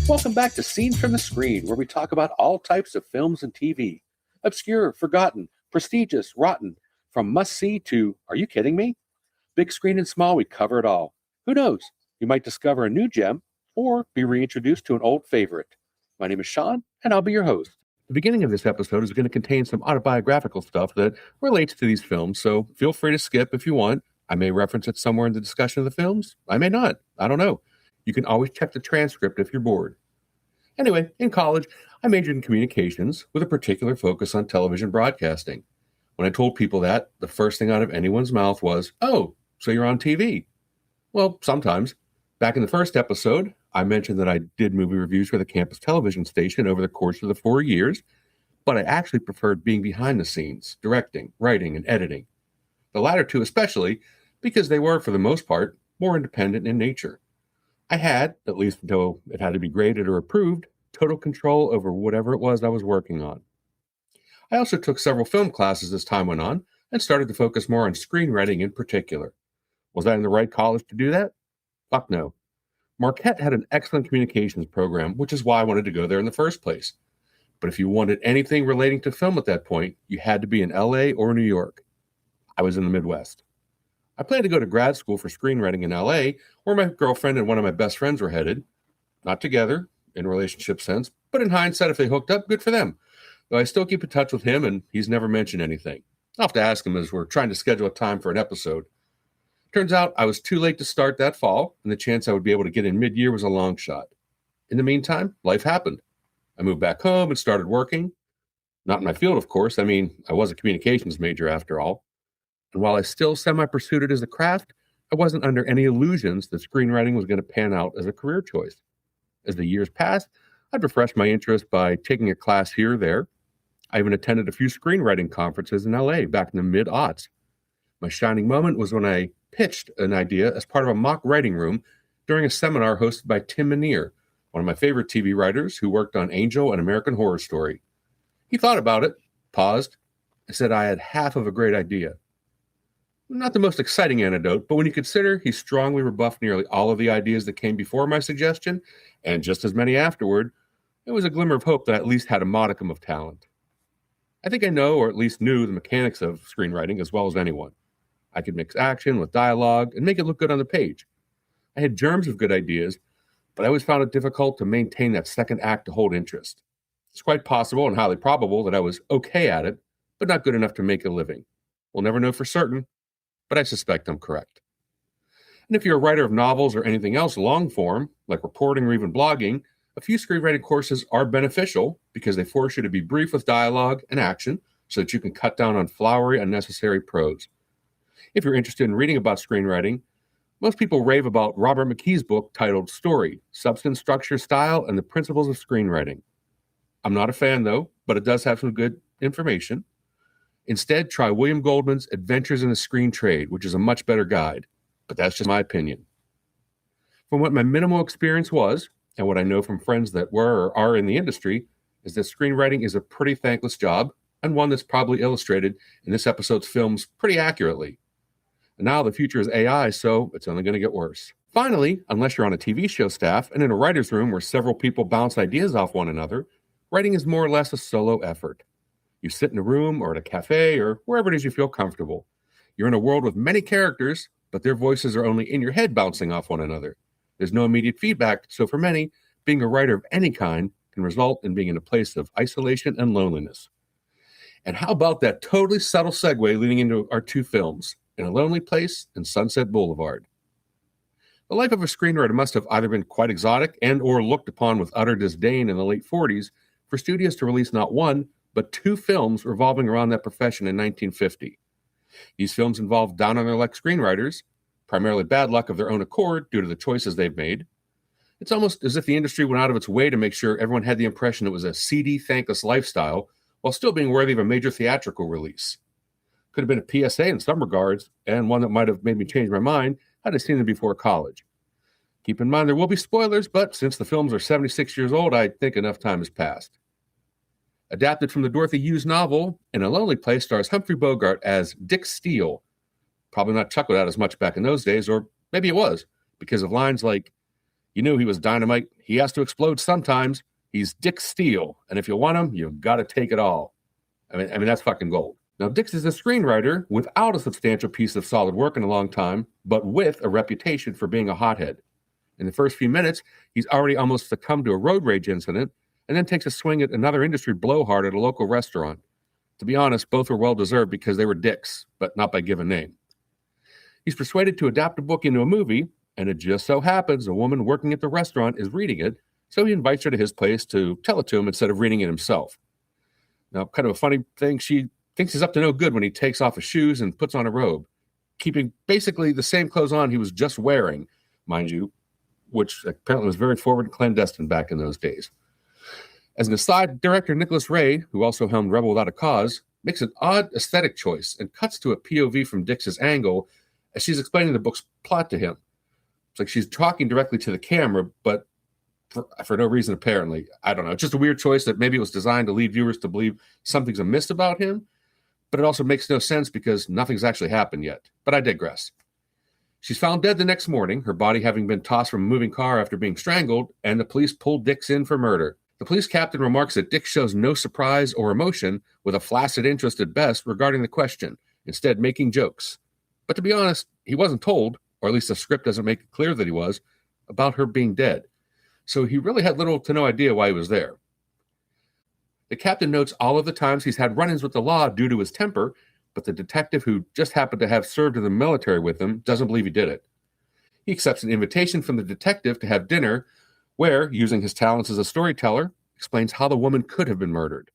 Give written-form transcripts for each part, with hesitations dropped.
Welcome back to Scenes from the Screen, where we talk about all types of films and TV. Obscure, forgotten, prestigious, rotten, from must-see to, are you kidding me? Big screen and small, we cover it all. Who knows? You might discover a new gem or be reintroduced to an old favorite. My name is Sean, and I'll be your host. The beginning of this episode is going to contain some autobiographical stuff that relates to these films, so feel free to skip if you want. I may reference it somewhere in the discussion of the films. I may not. I don't know. You can always check the transcript if you're bored. Anyway, in college, I majored in communications with a particular focus on television broadcasting. When I told people that, the first thing out of anyone's mouth was, "Oh, so you're on TV?" Well, sometimes. Back in the first episode, I mentioned that I did movie reviews for the campus television station over the course of the 4 years, but I actually preferred being behind the scenes, directing, writing, and editing. The latter two especially, because they were, for the most part, more independent in nature. I had, at least until it had to be graded or approved, total control over whatever it was I was working on. I also took several film classes as time went on and started to focus more on screenwriting in particular. Was I in the right college to do that? Fuck no. Marquette had an excellent communications program, which is why I wanted to go there in the first place. But if you wanted anything relating to film at that point, you had to be in LA or New York. I was in the Midwest. I planned to go to grad school for screenwriting in LA, where my girlfriend and one of my best friends were headed. Not together, in a relationship sense, but in hindsight, if they hooked up, good for them. Though I still keep in touch with him, and he's never mentioned anything. I'll have to ask him as we're trying to schedule a time for an episode. Turns out I was too late to start that fall, and the chance I would be able to get in mid-year was a long shot. In the meantime, life happened. I moved back home and started working. Not in my field, of course. I was a communications major after all. And while I still semi-pursued it as a craft, I wasn't under any illusions that screenwriting was going to pan out as a career choice. As the years passed, I'd refreshed my interest by taking a class here or there. I even attended a few screenwriting conferences in LA back in the mid-aughts. My shining moment was when I pitched an idea as part of a mock writing room during a seminar hosted by Tim Minear, one of my favorite TV writers who worked on Angel and American Horror Story. He thought about it, paused, and said I had half of a great idea. Not the most exciting anecdote, but when you consider he strongly rebuffed nearly all of the ideas that came before my suggestion, and just as many afterward, it was a glimmer of hope that I at least had a modicum of talent. I think I know, or at least knew, the mechanics of screenwriting as well as anyone. I could mix action with dialogue and make it look good on the page. I had germs of good ideas, but I always found it difficult to maintain that second act to hold interest. It's quite possible and highly probable that I was okay at it, but not good enough to make a living. We'll never know for certain, but I suspect I'm correct. And if you're a writer of novels or anything else long form, like reporting or even blogging, a few screenwriting courses are beneficial because they force you to be brief with dialogue and action so that you can cut down on flowery, unnecessary prose. If you're interested in reading about screenwriting, most people rave about Robert McKee's book titled Story, Substance, Structure, Style, and the Principles of Screenwriting. I'm not a fan, though, but it does have some good information. Instead, try William Goldman's Adventures in the Screen Trade, which is a much better guide, but that's just my opinion. From what my minimal experience was, and what I know from friends that were or are in the industry, is that screenwriting is a pretty thankless job, and one that's probably illustrated in this episode's films pretty accurately. And now the future is AI, so it's only going to get worse. Finally, unless you're on a TV show staff and in a writer's room where several people bounce ideas off one another, writing is more or less a solo effort. You sit in a room or at a cafe or wherever it is you feel comfortable. You're in a world with many characters, but their voices are only in your head bouncing off one another. There's no immediate feedback, so for many, being a writer of any kind can result in being in a place of isolation and loneliness. And how about that totally subtle segue leading into our two films, In a Lonely Place and Sunset Boulevard? The life of a screenwriter must have either been quite exotic and or looked upon with utter disdain in the late 40s for studios to release not one, but two films revolving around that profession in 1950. These films involved down-on-their-luck screenwriters, primarily bad luck of their own accord due to the choices they've made. It's almost as if the industry went out of its way to make sure everyone had the impression it was a seedy, thankless lifestyle, while still being worthy of a major theatrical release. Could have been a PSA in some regards, and one that might have made me change my mind had I seen them before college. Keep in mind there will be spoilers, but since the films are 76 years old, I think enough time has passed. Adapted from the Dorothy Hughes novel, In a Lonely Place stars Humphrey Bogart as Dick Steele. Probably not chuckled at as much back in those days, or maybe it was, because of lines like, "You knew he was dynamite, he has to explode sometimes. He's Dick Steele, and if you want him, you've got to take it all. I mean, that's fucking gold. Now, Dix is a screenwriter without a substantial piece of solid work in a long time, but with a reputation for being a hothead. In the first few minutes, he's already almost succumbed to a road rage incident, and then takes a swing at another industry blowhard at a local restaurant. To be honest, both were well-deserved because they were dicks, but not by given name. He's persuaded to adapt a book into a movie, and it just so happens a woman working at the restaurant is reading it, so he invites her to his place to tell it to him instead of reading it himself. Now, kind of a funny thing, she thinks he's up to no good when he takes off his shoes and puts on a robe, keeping basically the same clothes on he was just wearing, mind you, which apparently was very forward and clandestine back in those days. As an aside, director Nicholas Ray, who also helmed Rebel Without a Cause, makes an odd aesthetic choice and cuts to a POV from Dix's angle as she's explaining the book's plot to him. It's like she's talking directly to the camera, but for no reason, apparently. I don't know. It's just a weird choice that maybe it was designed to lead viewers to believe something's amiss about him, but it also makes no sense because nothing's actually happened yet. But I digress. She's found dead the next morning, her body having been tossed from a moving car after being strangled, and the police pull Dix in for murder. The police captain remarks that Dix shows no surprise or emotion, with a flaccid interest at best regarding the question, instead making jokes. But to be honest, he wasn't told, or at least the script doesn't make it clear that he was, about her being dead. So he really had little to no idea why he was there. The captain notes all of the times he's had run-ins with the law due to his temper, but the detective who just happened to have served in the military with him doesn't believe he did it. He accepts an invitation from the detective to have dinner, where, using his talents as a storyteller, explains how the woman could have been murdered.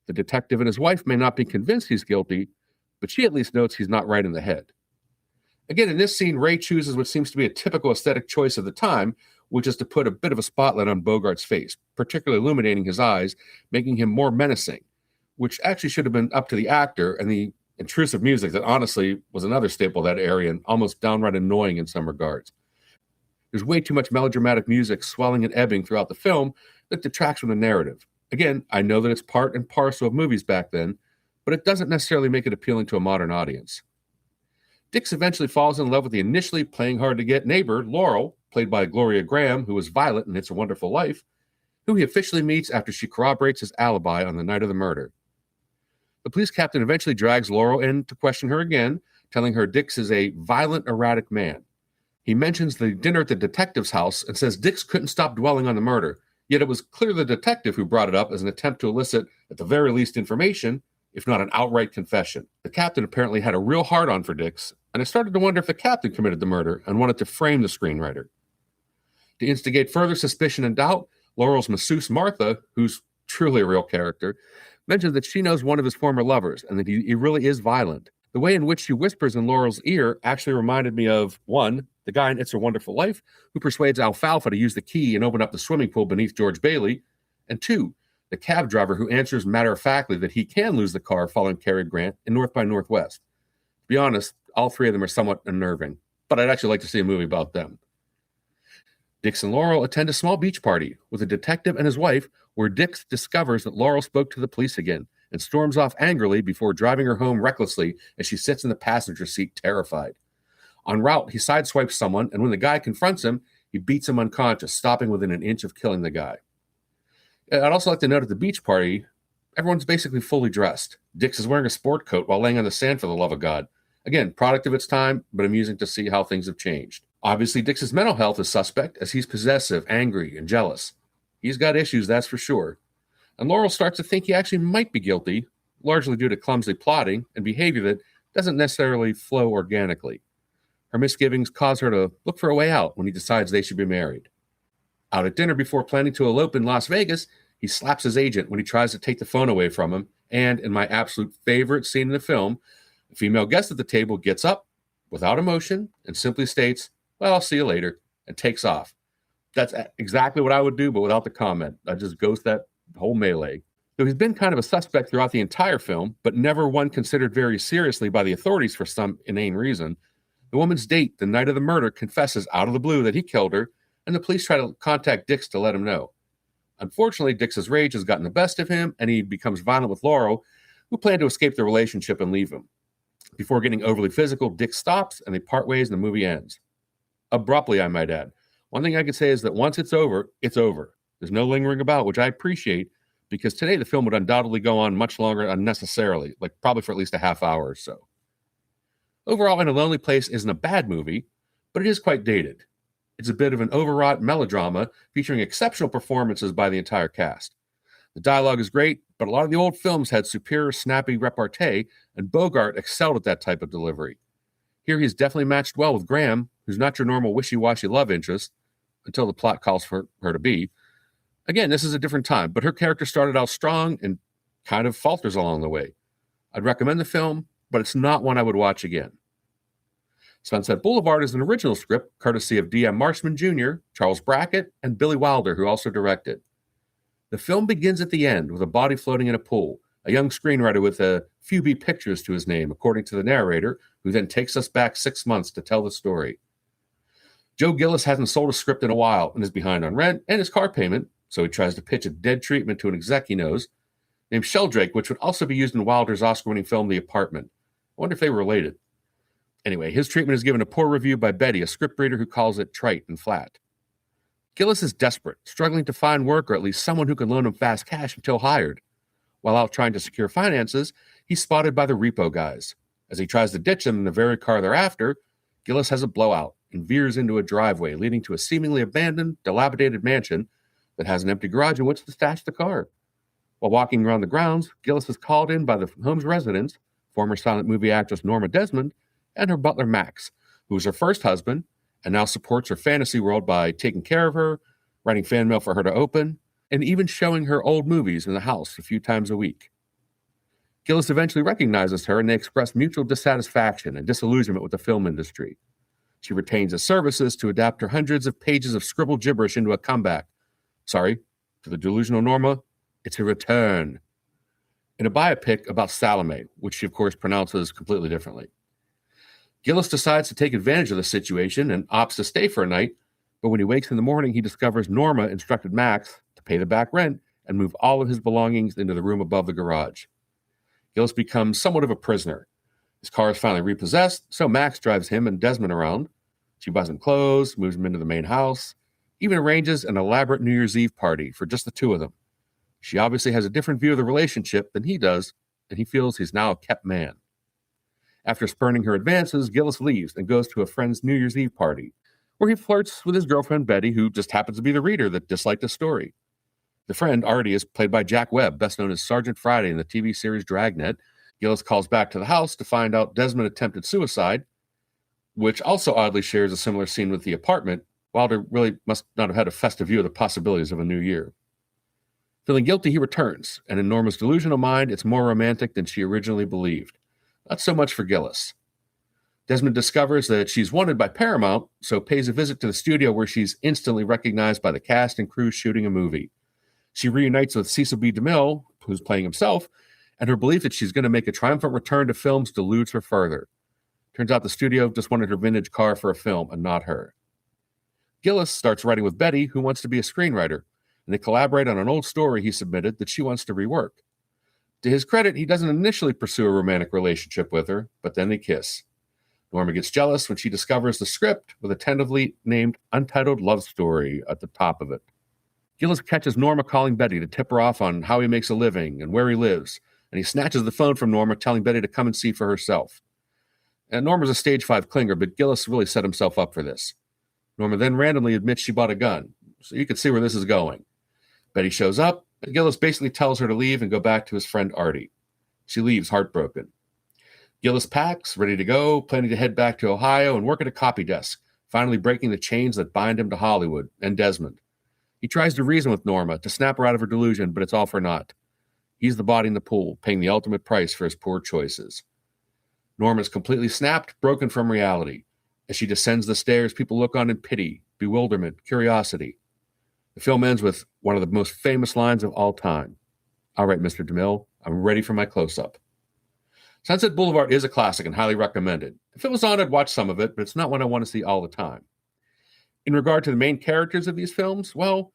The detective and his wife may not be convinced he's guilty, but she at least notes he's not right in the head. Again, in this scene, Ray chooses what seems to be a typical aesthetic choice of the time, which is to put a bit of a spotlight on Bogart's face, particularly illuminating his eyes, making him more menacing, which actually should have been up to the actor, and the intrusive music that honestly was another staple of that area and almost downright annoying in some regards. There's way too much melodramatic music swelling and ebbing throughout the film that detracts from the narrative. Again, I know that it's part and parcel of movies back then, but it doesn't necessarily make it appealing to a modern audience. Dix eventually falls in love with the initially playing hard-to-get neighbor, Laurel, played by Gloria Graham, who was Violet in It's a Wonderful Life, who he officially meets after she corroborates his alibi on the night of the murder. The police captain eventually drags Laurel in to question her again, telling her Dix is a violent, erratic man. He mentions the dinner at the detective's house and says Dix couldn't stop dwelling on the murder, yet it was clear the detective who brought it up as an attempt to elicit, at the very least, information, if not an outright confession. The captain apparently had a real hard-on for Dix, and I started to wonder if the captain committed the murder and wanted to frame the screenwriter. To instigate further suspicion and doubt, Laurel's masseuse Martha, who's truly a real character, mentions that she knows one of his former lovers and that he really is violent. The way in which she whispers in Laurel's ear actually reminded me of, one, the guy in It's a Wonderful Life who persuades Alfalfa to use the key and open up the swimming pool beneath George Bailey, and two, the cab driver who answers matter-of-factly that he can lose the car following Cary Grant in North by Northwest. To be honest, all three of them are somewhat unnerving, but I'd actually like to see a movie about them. Dix and Laurel attend a small beach party with a detective and his wife, where Dix discovers that Laurel spoke to the police again and storms off angrily before driving her home recklessly as she sits in the passenger seat terrified. En route, he sideswipes someone, and when the guy confronts him, he beats him unconscious, stopping within an inch of killing the guy. I'd also like to note at the beach party, everyone's basically fully dressed. Dix is wearing a sport coat while laying on the sand for the love of God. Again, product of its time, but amusing to see how things have changed. Obviously, Dix's mental health is suspect, as he's possessive, angry, and jealous. He's got issues, that's for sure. And Laurel starts to think he actually might be guilty, largely due to clumsy plotting and behavior that doesn't necessarily flow organically. Her misgivings cause her to look for a way out when he decides they should be married. Out at dinner before planning to elope in Las Vegas, he slaps his agent when he tries to take the phone away from him, and in my absolute favorite scene in the film, a female guest at the table gets up, without emotion, and simply states, "Well, I'll see you later," and takes off. That's exactly what I would do, but without the comment. I just ghost that whole melee. Though he's been kind of a suspect throughout the entire film, but never one considered very seriously by the authorities for some inane reason, the woman's date the night of the murder confesses out of the blue that he killed her, and the police try to contact Dix to let him know. Unfortunately, Dix's rage has gotten the best of him, and he becomes violent with Laurel, who planned to escape the relationship and leave him. Before getting overly physical, Dix stops, and they part ways and the movie ends. Abruptly, I might add. One thing I could say is that once it's over, it's over. There's no lingering about, which I appreciate, because today the film would undoubtedly go on much longer unnecessarily, like probably for at least a half hour or so. Overall, In a Lonely Place isn't a bad movie, but it is quite dated. It's a bit of an overwrought melodrama featuring exceptional performances by the entire cast. The dialogue is great, but a lot of the old films had superior snappy repartee, and Bogart excelled at that type of delivery. Here he's definitely matched well with Graham, who's not your normal wishy-washy love interest, until the plot calls for her to be. Again, this is a different time, but her character started out strong and kind of falters along the way. I'd recommend the film, but it's not one I would watch again. Sunset Boulevard is an original script courtesy of D.M. Marshman Jr., Charles Brackett, and Billy Wilder, who also directed. The film begins at the end with a body floating in a pool, a young screenwriter with a few B pictures to his name, according to the narrator, who then takes us back 6 months to tell the story. Joe Gillis hasn't sold a script in a while and is behind on rent and his car payment, so he tries to pitch a dead treatment to an exec he knows, named Sheldrake, which would also be used in Wilder's Oscar-winning film The Apartment. I wonder if they were related. Anyway, his treatment is given a poor review by Betty, a scriptreader who calls it trite and flat. Gillis is desperate, struggling to find work or at least someone who can loan him fast cash until hired. While out trying to secure finances, he's spotted by the repo guys. As he tries to ditch them in the very car they're after, Gillis has a blowout and veers into a driveway leading to a seemingly abandoned, dilapidated mansion that has an empty garage in which to stash the car. While walking around the grounds, Gillis is called in by the home's residents, former silent movie actress Norma Desmond, and her butler Max, who was her first husband and now supports her fantasy world by taking care of her, writing fan mail for her to open, and even showing her old movies in the house a few times a week. Gillis eventually recognizes her, and they express mutual dissatisfaction and disillusionment with the film industry. She retains his services to adapt her hundreds of pages of scribbled gibberish into a comeback. Sorry, to the delusional Norma, it's a return. In a biopic about Salome, which she of course pronounces completely differently. Gillis decides to take advantage of the situation and opts to stay for a night, but when he wakes in the morning, he discovers Norma instructed Max to pay the back rent and move all of his belongings into the room above the garage. Gillis becomes somewhat of a prisoner. His car is finally repossessed, so Max drives him and Desmond around. She buys him clothes, moves him into the main house, even arranges an elaborate New Year's Eve party for just the two of them. She obviously has a different view of the relationship than he does, and he feels he's now a kept man. After spurning her advances, Gillis leaves and goes to a friend's New Year's Eve party, where he flirts with his girlfriend Betty, who just happens to be the reader that disliked the story. The friend, Artie, is played by Jack Webb, best known as Sergeant Friday in the TV series Dragnet. Gillis calls back to the house to find out Desmond attempted suicide, which also oddly shares a similar scene with The Apartment. Wilder really must not have had a festive view of the possibilities of a new year. Feeling guilty, he returns, and in Norma's delusional mind, it's more romantic than she originally believed. Not so much for Gillis. Desmond discovers that she's wanted by Paramount, so pays a visit to the studio where she's instantly recognized by the cast and crew shooting a movie. She reunites with Cecil B. DeMille, who's playing himself, and her belief that she's going to make a triumphant return to films deludes her further. Turns out the studio just wanted her vintage car for a film and not her. Gillis starts writing with Betty, who wants to be a screenwriter, and they collaborate on an old story he submitted that she wants to rework. To his credit, he doesn't initially pursue a romantic relationship with her, but then they kiss. Norma gets jealous when she discovers the script with a tentatively named Untitled Love Story at the top of it. Gillis catches Norma calling Betty to tip her off on how he makes a living and where he lives, and he snatches the phone from Norma, telling Betty to come and see for herself. And Norma's a stage 5 clinger, but Gillis really set himself up for this. Norma then randomly admits she bought a gun, so you can see where this is going. Betty shows up, and Gillis basically tells her to leave and go back to his friend Artie. She leaves heartbroken. Gillis packs, ready to go, planning to head back to Ohio and work at a copy desk, finally breaking the chains that bind him to Hollywood and Desmond. He tries to reason with Norma to snap her out of her delusion, but it's all for naught. He's the body in the pool, paying the ultimate price for his poor choices. Norma is completely snapped, broken from reality. As she descends the stairs, people look on in pity, bewilderment, curiosity. The film ends with one of the most famous lines of all time. All right, Mr. DeMille, I'm ready for my close-up. Sunset Boulevard is a classic and highly recommended. If it was on, I'd watch some of it, but it's not one I want to see all the time. In regard to the main characters of these films, well,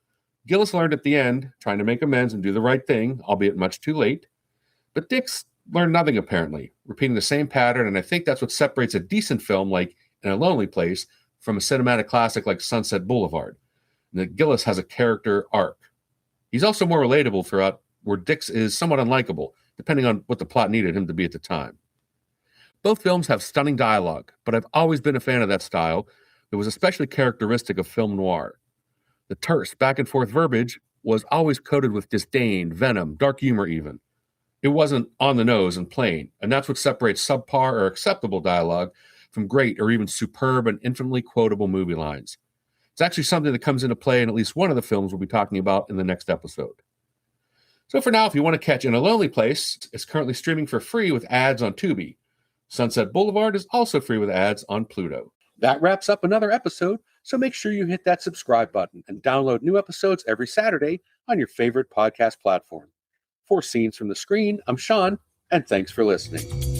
Gillis learned at the end, trying to make amends and do the right thing, albeit much too late. But Dix learned nothing, apparently, repeating the same pattern, and I think that's what separates a decent film like In a Lonely Place from a cinematic classic like Sunset Boulevard, and that Gillis has a character arc. He's also more relatable throughout, where Dix is somewhat unlikable, depending on what the plot needed him to be at the time. Both films have stunning dialogue, but I've always been a fan of that style that was especially characteristic of film noir. The terse, back-and-forth verbiage was always coated with disdain, venom, dark humor even. It wasn't on the nose and plain, and that's what separates subpar or acceptable dialogue from great or even superb and infinitely quotable movie lines. It's actually something that comes into play in at least one of the films we'll be talking about in the next episode. So for now, if you want to catch In a Lonely Place, it's currently streaming for free with ads on Tubi. Sunset Boulevard is also free with ads on Pluto. That wraps up another episode, so make sure you hit that subscribe button and download new episodes every Saturday on your favorite podcast platform. For Scenes from the Screen, I'm Sean, and thanks for listening.